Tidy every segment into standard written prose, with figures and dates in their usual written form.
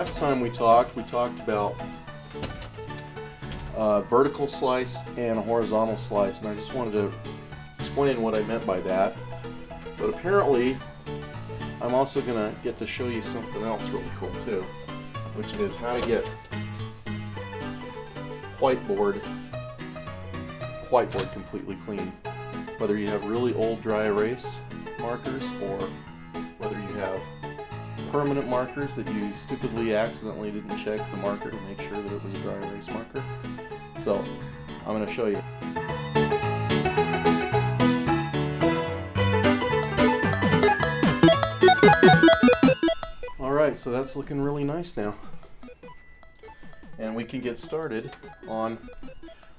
Last time we talked about vertical slice and a horizontal slice, and I just wanted to explain what I meant by that. But apparently, I'm also going to get to show you something else really cool too, which is how to get whiteboard completely clean. Whether you have really old dry erase markers or whether you have permanent markers that you stupidly accidentally didn't check the marker to make sure that it was a dry erase marker. So I'm going to show you. Alright, so that's looking really nice now. And we can get started on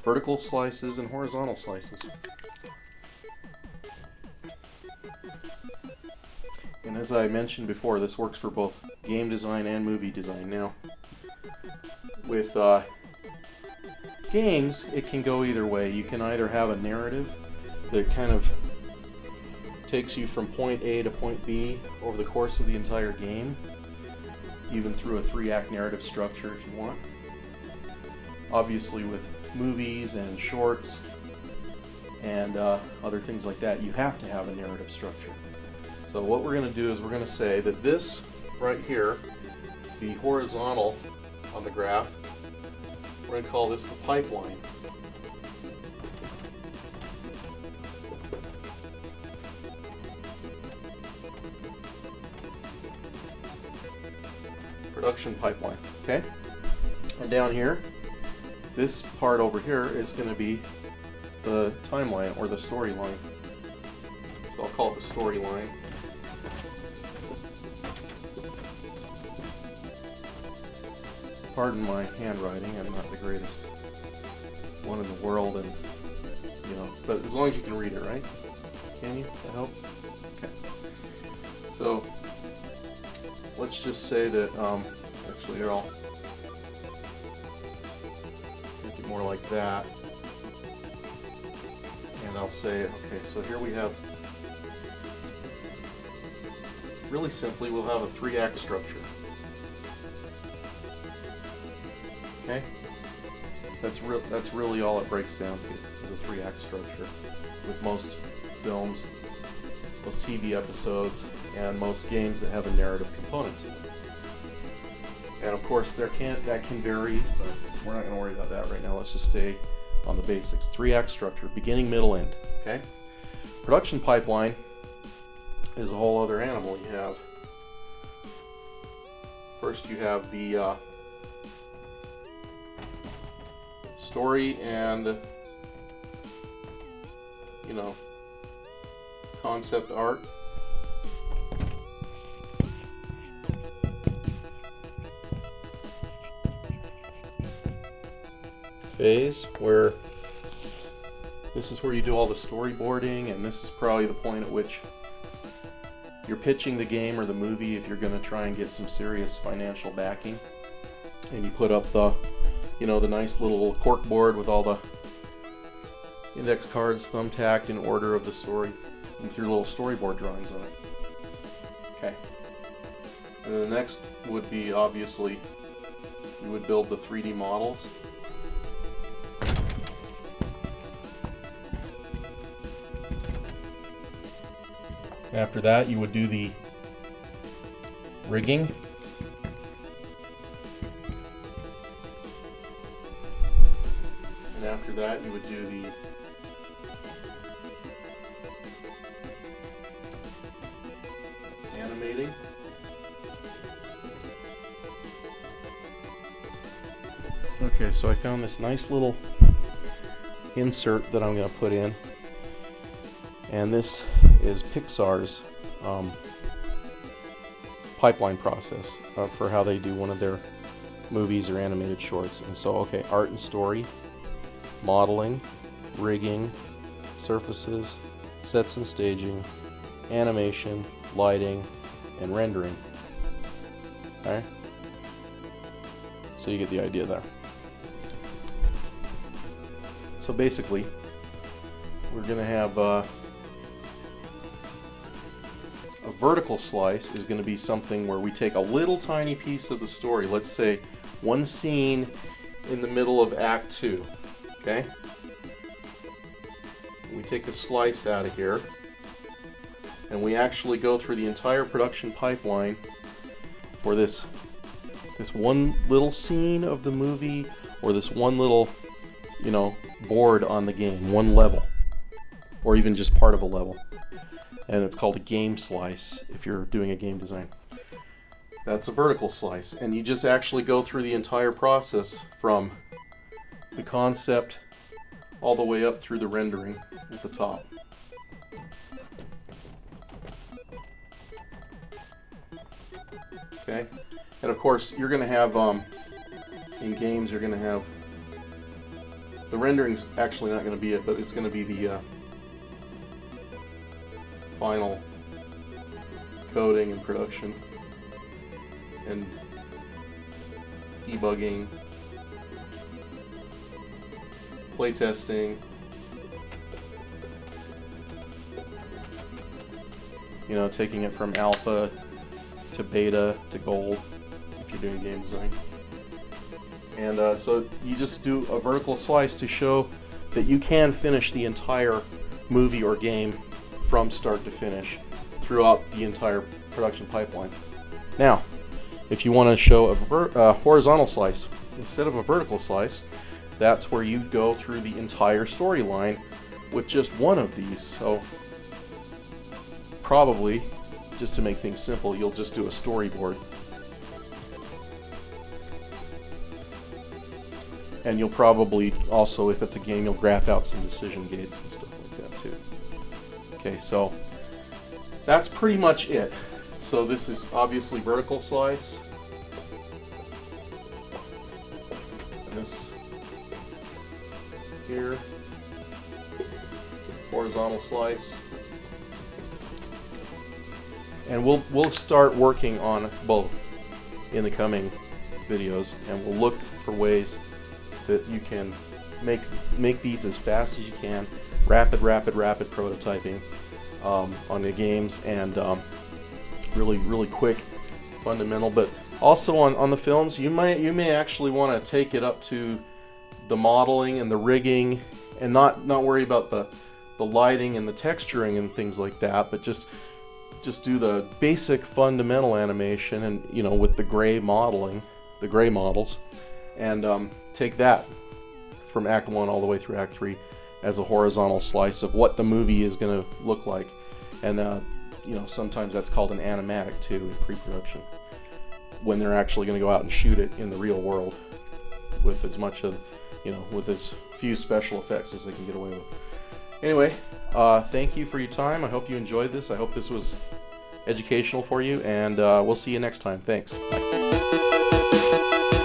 vertical slices and horizontal slices. And as I mentioned before, this works for both game design and movie design. Now, with games, it can go either way. You can either have a narrative that kind of takes you from point A to point B over the course of the entire game, even through a 3-act narrative structure if you want. Obviously, with movies and shorts and other things like that, you have to have a narrative structure. So what we're going to do is we're going to say that this right here, the horizontal on the graph, we're going to call this the pipeline. Production pipeline, okay? And down here, this part over here is going to be the timeline or the storyline. So I'll call it the storyline. Pardon my handwriting, I'm not the greatest one in the world, and but as long as you can read it, right? Can you? That help? Okay. So let's just say that actually here I'll make it more like that, and I'll say, okay, so here we have, really simply, we'll have a 3-act structure. Okay? That's really all it breaks down to, is a 3-act structure with most films, most TV episodes, and most games that have a narrative component to them. And of course, that can vary, but we're not going to worry about that right now. Let's just stay on the basics. 3-act structure, beginning, middle, end. Okay? Production pipeline is a whole other animal. You have, first you have the story and concept art. Phase, where this is where you do all the storyboarding, and this is probably the point at which you're pitching the game or the movie if you're going to try and get some serious financial backing, and you put up the the nice little cork board with all the index cards thumbtacked in order of the story with your little storyboard drawings on it. Okay. And the next would be, obviously, you would build the 3D models. After that, you would do the rigging. And after that, you would do the animating. Okay, so I found this nice little insert that I'm going to put in. And this is Pixar's pipeline process for how they do one of their movies or animated shorts. And so, okay, art and story, modeling, rigging, surfaces, sets and staging, animation, lighting, and rendering. Okay? So you get the idea there. So basically, we're going to have A vertical slice is going to be something where we take a little tiny piece of the story, let's say one scene in the middle of Act 2, okay? We take a slice out of here, and we actually go through the entire production pipeline for this one little scene of the movie, or this one little, board on the game, one level, or even just part of a level. And it's called a game slice if you're doing a game design. That's a vertical slice, and you just actually go through the entire process from the concept all the way up through the rendering at the top. Okay, and of course you're going to have in games you're going to have the rendering's actually not going to be it, but it's going to be the final coding and production and debugging, playtesting, taking it from alpha to beta to gold if you're doing game design. And so you just do a vertical slice to show that you can finish the entire movie or game from start to finish throughout the entire production pipeline. Now, if you want to show a horizontal slice instead of a vertical slice, that's where you go through the entire storyline with just one of these. So probably, just to make things simple, you'll just do a storyboard. And you'll probably also, if it's a game, you'll graph out some decision gates and stuff like that too. Okay, so that's pretty much it. So this is obviously vertical slice. And this here, horizontal slice. And we'll start working on both in the coming videos, and we'll look for ways that you can make these as fast as you can, rapid prototyping on the games, and really quick, fundamental. But also on the films, you may actually want to take it up to the modeling and the rigging, and not worry about the lighting and the texturing and things like that, but just do the basic fundamental animation, and with the gray modeling, the gray models, and take that from Act 1 all the way through Act 3 as a horizontal slice of what the movie is going to look like. And sometimes that's called an animatic too in pre-production, when they're actually going to go out and shoot it in the real world with as much of, with as few special effects as they can get away with. Anyway, thank you for your time. I hope you enjoyed this. I hope this was educational for you, and we'll see you next time. Thanks. Bye.